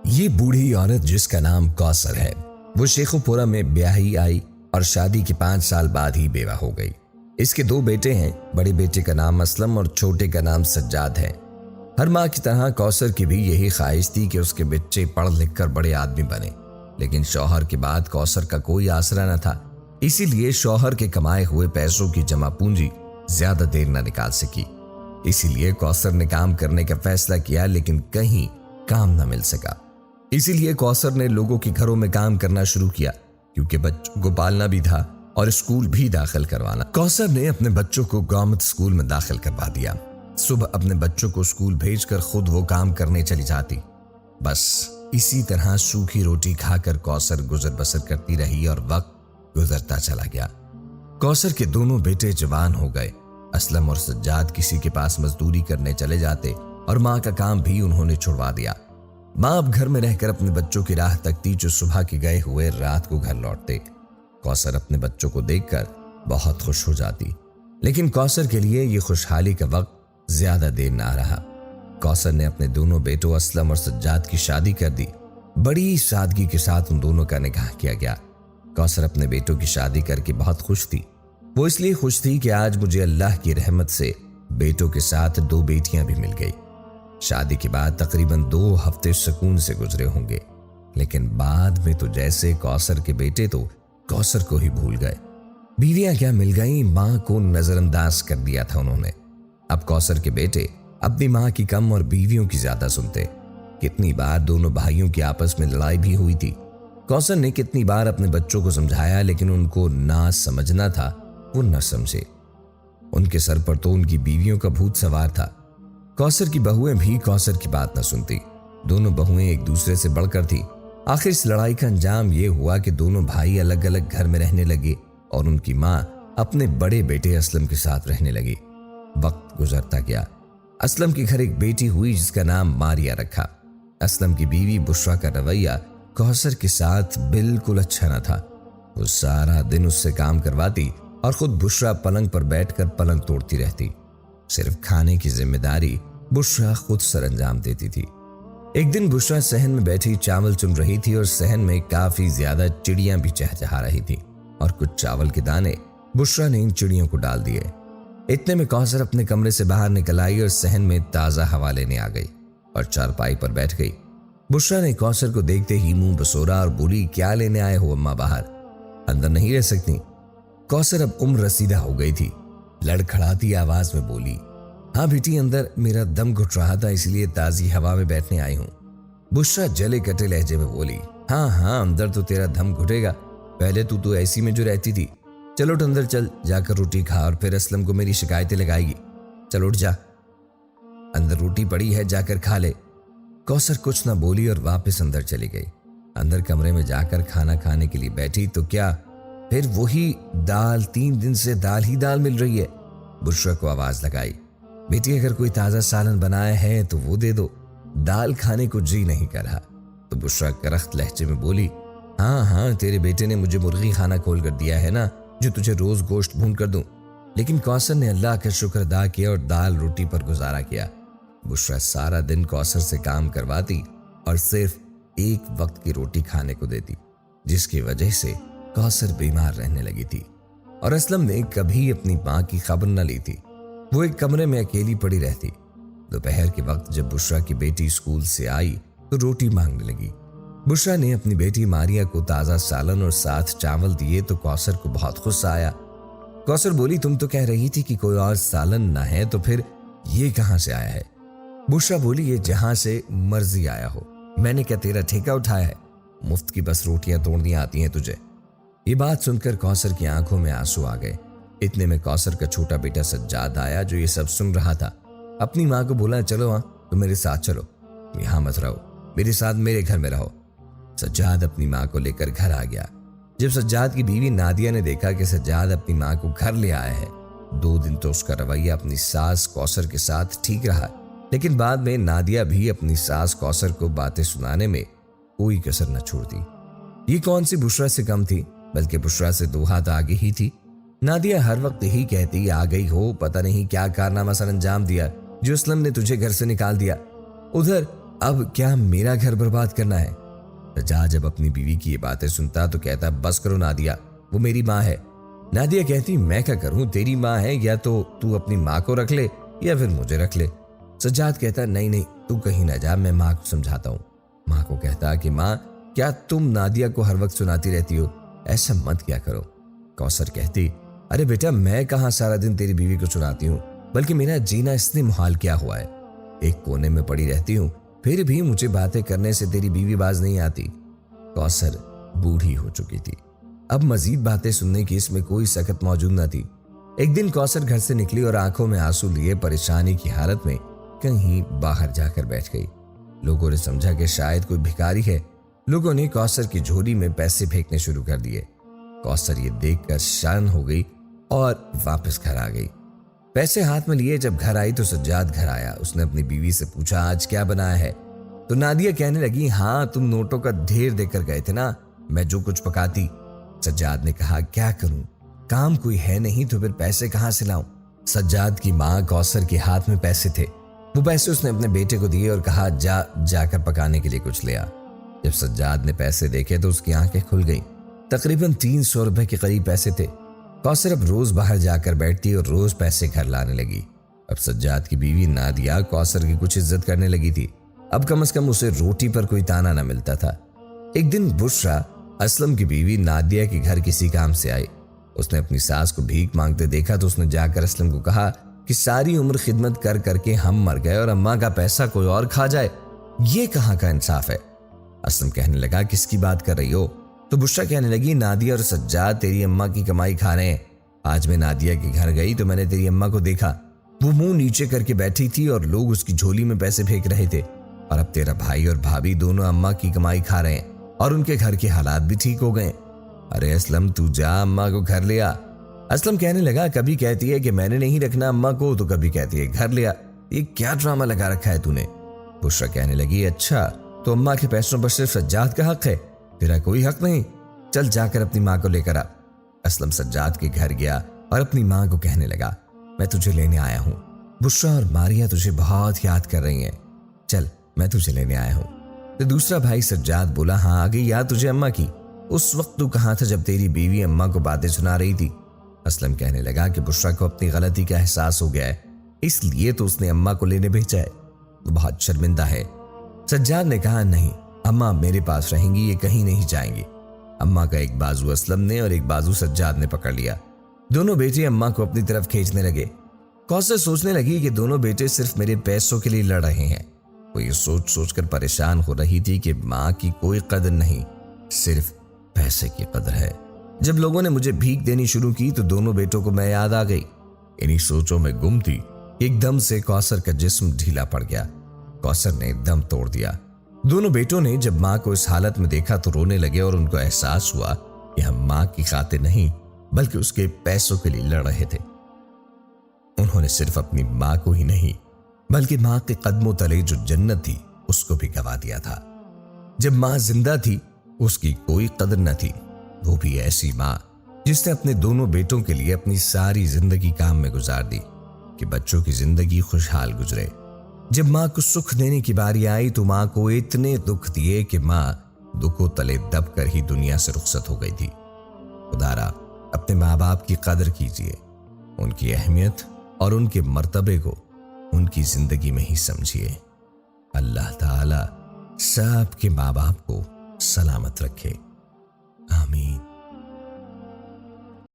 ये बूढ़ी औरत जिसका नाम कौसर है वो शेखुपुरा में ब्याही आई और शादी के 5 साल बाद ही बेवा हो गई। इसके 2 बेटे हैं। बड़े बेटे का नाम असलम और छोटे का नाम सज्जाद है। हर माँ की तरह कौसर की भी यही ख्वाहिश थी कि उसके बच्चे पढ़ लिख कर बड़े आदमी बने, लेकिन शौहर के बाद कौसर का कोई आसरा न था। इसीलिए शौहर के कमाए हुए पैसों की जमा पूंजी ज्यादा देर न निकाल सकी। इसीलिए कौसर ने काम करने का फैसला किया, लेकिन कहीं काम न मिल सका। इसीलिए कौसर ने लोगों के घरों में काम करना शुरू किया, क्योंकि बच्चों को पालना भी था और स्कूल भी दाखिल करवाना। कौसर ने अपने बच्चों को गवर्नमेंट स्कूल में दाखिल करवा दिया। सुबह अपने बच्चों को स्कूल भेजकर खुद वो काम करने चली जाती। बस इसी तरह सूखी रोटी खाकर कौसर गुजर बसर करती रही और वक्त गुजरता चला गया। कौसर के दोनों बेटे जवान हो गए। असलम और सज्जाद किसी के पास मजदूरी करने चले जाते और माँ का काम भी उन्होंने छुड़वा दिया। माँ अब घर में रहकर अपने बच्चों की राह तकती जो सुबह के गए हुए रात को घर लौटते। कौसर अपने बच्चों को देखकर बहुत खुश हो जाती, लेकिन कौसर के लिए ये खुशहाली का वक्त ज्यादा देर ना रहा। कौसर ने अपने दोनों बेटों असलम और सज्जाद की शादी कर दी। बड़ी सादगी के साथ उन दोनों का निकाह किया गया। कौसर अपने बेटों की शादी करके बहुत खुश थी। वो इसलिए खुश थी कि आज मुझे अल्लाह की रहमत से बेटों के साथ 2 बेटियां भी मिल गई। शादी के बाद तकरीबन 2 हफ्ते सुकून से गुजरे होंगे, लेकिन बाद में तो जैसे कौसर के बेटे तो कौसर को ही भूल गए। बीवियां क्या मिल गई, माँ को नजरअंदाज कर दिया था उन्होंने। अब कौसर के बेटे अपनी माँ की कम और बीवियों की ज्यादा सुनते। कितनी बार दोनों भाइयों की आपस में लड़ाई भी हुई थी। कौसर ने कितनी बार अपने बच्चों को समझाया, लेकिन उनको ना समझना था वो न समझे। उनके सर पर तो उनकी बीवियों का भूत सवार था। कौसर की बहुएं भी कौसर की बात न सुनती। दोनों बहुएं एक दूसरे से बढ़कर थी। आखिर इस लड़ाई का अंजाम यह हुआ कि दोनों भाई अलग अलग घर में रहने लगे और उनकी माँ अपने बड़े बेटे असलम के साथ रहने लगी। वक्त गुजरता गया। असलम के घर एक बेटी हुई जिसका नाम मारिया रखा। असलम की बीवी बुशरा का रवैया कौसर के साथ बिल्कुल अच्छा न था। वो सारा दिन उससे काम करवाती और खुद बुशरा पलंग पर बैठकर पलंग तोड़ती रहती। सिर्फ खाने की जिम्मेदारी बुशरा खुद सरंजाम देती थी। एक दिन बुशरा सहन में बैठी चावल चुन रही थी और सहन में काफी ज्यादा चिड़ियां भी चहचहा रही थी और कुछ चावल के दाने बुशरा ने इन चिड़ियों को डाल दिए। इतने में कौसर अपने कमरे से बाहर निकल आई और सहन में ताजा हवा लेने आ गई और चारपाई पर बैठ गई। बुशरा ने कौसर को देखते ही मुंह बसोरा और बोली, क्या लेने आए हो अम्मा बाहर? अंदर नहीं रह सकती? कौसर अब उम्र रसीदा हो गई थी। लड़खड़ाती आवाज में बोली, हाँ बेटी, अंदर मेरा दम घुट रहा था, इसलिए ताजी हवा में बैठने आई हूँ। बुशरा जले कटे लहजे में बोली, हाँ हाँ, अंदर तो तेरा दम घुटेगा। पहले तू तो ऐसी में जो रहती थी। चल उठ अंदर चल, जाकर रोटी खा और फिर असलम को मेरी शिकायतें लगाएगी। चल उठ जा, अंदर रोटी पड़ी है, जाकर खा ले। कौसर कुछ ना बोली और वापस अंदर चली गई। अंदर कमरे में जाकर खाना खाने के लिए बैठी तो क्या फिर वही दाल, 3 दिन से दाल ही दाल मिल रही है। बुशरा को आवाज लगाई, बेटी अगर कोई ताजा सालन बनाया है तो वो दे दो, दाल खाने को जी नहीं कर रहा। तो बुशरा करख्त लहजे में बोली, हाँ हाँ, तेरे बेटे ने मुझे मुर्गी खाना खोल कर दिया है ना, जो तुझे रोज गोश्त भून कर दूं। लेकिन कौसर ने अल्लाह का शुक्र अदा किया और दाल रोटी पर गुजारा किया। बुशरा सारा दिन कौसर से काम करवाती और सिर्फ एक वक्त की रोटी खाने को देती, जिसकी वजह से कौसर बीमार रहने लगी थी और असलम ने कभी अपनी माँ की खबर न ली थी। वो एक कमरे में अकेली पड़ी रहती। दोपहर के वक्त जब बुशरा की बेटी स्कूल से आई तो रोटी मांगने लगी। बुशरा ने अपनी बेटी मारिया को ताजा सालन और साथ चावल दिए तो कौसर को बहुत गुस्सा आया। कौसर बोली, तुम तो कह रही थी कि कोई और सालन ना है, तो फिर ये कहां से आया है? बुशरा बोली, ये जहां से मर्जी आया हो, मैंने क्या तेरा ठेका उठाया है? मुफ्त की बस रोटियां तोड़नी आती हैं तुझे। ये बात सुनकर कौसर की आंखों में आंसू आ गए। इतने में कौसर का छोटा बेटा सज्जाद आया जो ये सब सुन रहा था। अपनी माँ को बोला, चलो हाँ, तुम मेरे साथ चलो, यहाँ मत रहो, मेरे साथ मेरे घर में रहो। सज्जाद अपनी माँ को लेकर घर आ गया। जब सज्जाद की बीवी नादिया ने देखा कि सज्जाद अपनी माँ को घर ले आया है, 2 दिन तो उसका रवैया अपनी सास कौसर के साथ ठीक रहा, लेकिन बाद में नादिया भी अपनी सास कौसर को बातें सुनाने में कोई कसर न छोड़ती। ये कौन सी बुशरा से कम थी, बल्कि बुशरा से 2 हाथ आगे ही थी। नादिया हर वक्त यही कहती, आ गई हो, पता नहीं क्या कारनामा सर अंजाम दिया जो असलम ने तुझे घर से निकाल दिया। उधर अब क्या मेरा घर बर्बाद करना है? सज्जाद जब अपनी बीवी की ये बातें सुनता तो कहता, बस करो नादिया, वो मेरी माँ है। नादिया कहती, मैं क्या करूं, तेरी माँ है, या तो तू अपनी माँ को रख ले या फिर मुझे रख ले। सज्जाद कहता, नहीं नहीं, तू कहीं ना जा, मैं माँ को समझाता हूँ। माँ को कहता कि माँ, क्या तुम नादिया को हर वक्त सुनाती रहती हो? ऐसा मत क्या करो। कौसर कहती, अरे बेटा, मैं कहाँ सारा दिन तेरी बीवी को सुनाती हूँ, बल्कि मेरा जीना इसने मुहाल क्या हुआ है। एक कोने में पड़ी रहती हूँ, फिर भी मुझे बातें करने से तेरी बीवी बाज नहीं आती। कौसर बूढ़ी हो चुकी थी, अब मजीद बातें सुनने की इसमें कोई सकत मौजूद न थी। एक दिन कौसर घर से निकली और आंखों में आंसू लिए परेशानी की हालत में कहीं बाहर जाकर बैठ गई। लोगों ने समझा कि शायद कोई भिखारी है। लोगों ने कौसर की झोली में पैसे फेंकने शुरू कर दिए। कौसर ये देखकर शान हो गई और वापस घर आ गई। पैसे हाथ में लिए जब घर आई तो सज्जाद घर आया। उसने अपनी बीवी से पूछा, आज क्या बनाया है? तो नादिया कहने लगी, हाँ, तुम नोटों का ढेर देकर गए थे ना, मैं जो कुछ पकाती। सज्जाद ने कहा, क्या करूं, काम कोई है नहीं तो फिर पैसे कहां से लाऊं? सज्जाद की माँ कौसर के हाथ में पैसे थे। वो पैसे उसने अपने बेटे को दिए और कहा, जाकर पकाने के लिए कुछ ले आ। जब सज्जाद ने पैसे देखे तो उसकी आंखें खुल गईं। तकरीबन 300 रुपए के करीब पैसे थे। कौसर अब रोज बाहर जाकर बैठती और रोज पैसे घर लाने लगी। अब सज्जाद की बीवी नादिया कौसर की कुछ इज्जत करने लगी थी। अब कम से कम उसे रोटी पर कोई ताना न मिलता था। एक दिन बुशरा, असलम की बीवी, नादिया के घर किसी काम से आई। उसने अपनी सास को भीख मांगते देखा तो उसने जाकर असलम को कहा कि सारी उम्र खिदमत कर करके हम मर गए और अम्मा का पैसा कोई और खा जाए, ये कहाँ का इंसाफ है? असलम कहने लगा, किसकी बात कर रही हो? तो बुशरा कहने लगी, नादिया और सज्जाद तेरी अम्मा की कमाई खा रहे हैं। आज मैं नादिया के घर गई तो मैंने तेरी अम्मा को देखा, वो मुंह नीचे करके बैठी थी और लोग उसकी झोली में पैसे फेंक रहे थे। और अब तेरा भाई और भाभी दोनों अम्मा की कमाई खा रहे हैं और उनके घर के हालात भी ठीक हो गए। अरे असलम, तू जा, अम्मा को घर ले आ। असलम कहने लगा, कभी कहती है कि मैंने नहीं रखना अम्मा को, तो कभी कहती है घर ले आ। ये क्या ड्रामा लगा रखा है तूने? बुशरा कहने लगी, अच्छा तो अम्मा के पैसों पर सिर्फ सज्जाद का हक है, तेरा कोई हक नहीं? चल जाकर अपनी माँ को लेकर आ। असलम सज्जाद के घर गया और अपनी माँ को कहने लगा, मैं तुझे लेने आया हूँ। बुशरा और मारिया तुझे बहुत याद कर रही हैं, चल मैं तुझे लेने आया हूँ। तो दूसरा भाई सज्जाद बोला, हाँ आ गई याद तुझे अम्मा की। उस वक्त तू कहाँ था जब तेरी बीवी अम्मा को बातें सुना रही थी? असलम कहने लगा कि बुशरा को अपनी गलती का एहसास हो गया है, इसलिए तो उसने अम्मा को लेने भेजा है, वो बहुत शर्मिंदा है। सज्जाद ने कहा, नहीं, अम्मा मेरे पास रहेंगी, ये कहीं नहीं जाएंगी। अम्मा का एक बाजू असलम ने और एक बाजू सज्जाद ने पकड़ लिया। दोनों बेटे अम्मा को अपनी तरफ खींचने लगे। कौसर सोचने लगी कि दोनों बेटे सिर्फ मेरे पैसों के लिए लड़ रहे हैं। वो ये सोच सोचकर परेशान हो रही थी कि माँ की कोई कदर नहीं, सिर्फ पैसे की कदर है। जब लोगों ने मुझे भीख देनी शुरू की तो दोनों बेटों को मैं याद आ गई। इन्हीं सोचों में गुम थी, एकदम से कौसर का जिस्म ढीला पड़ गया। कौसर ने दम तोड़ दिया। दोनों बेटों ने जब माँ को इस हालत में देखा तो रोने लगे और उनको एहसास हुआ कि हम माँ की खातिर नहीं बल्कि उसके पैसों के लिए लड़ रहे थे। उन्होंने सिर्फ अपनी माँ को ही नहीं बल्कि माँ के कदमों तले जो जन्नत थी उसको भी गवा दिया था। जब माँ जिंदा थी उसकी कोई कदर न थी, वो भी ऐसी माँ जिसने अपने दोनों बेटों के लिए अपनी सारी जिंदगी काम में गुजार दी कि बच्चों की जिंदगी खुशहाल गुजरे। जब माँ को सुख देने की बारी आई तो माँ को इतने दुख दिए कि माँ दुखों तले दब कर ही दुनिया से रुखसत हो गई थी। खुदारा अपने माँ बाप की कदर कीजिए, उनकी अहमियत और उनके मर्तबे को उनकी जिंदगी में ही समझिए। अल्लाह ताला सबके माँ बाप को सलामत रखे।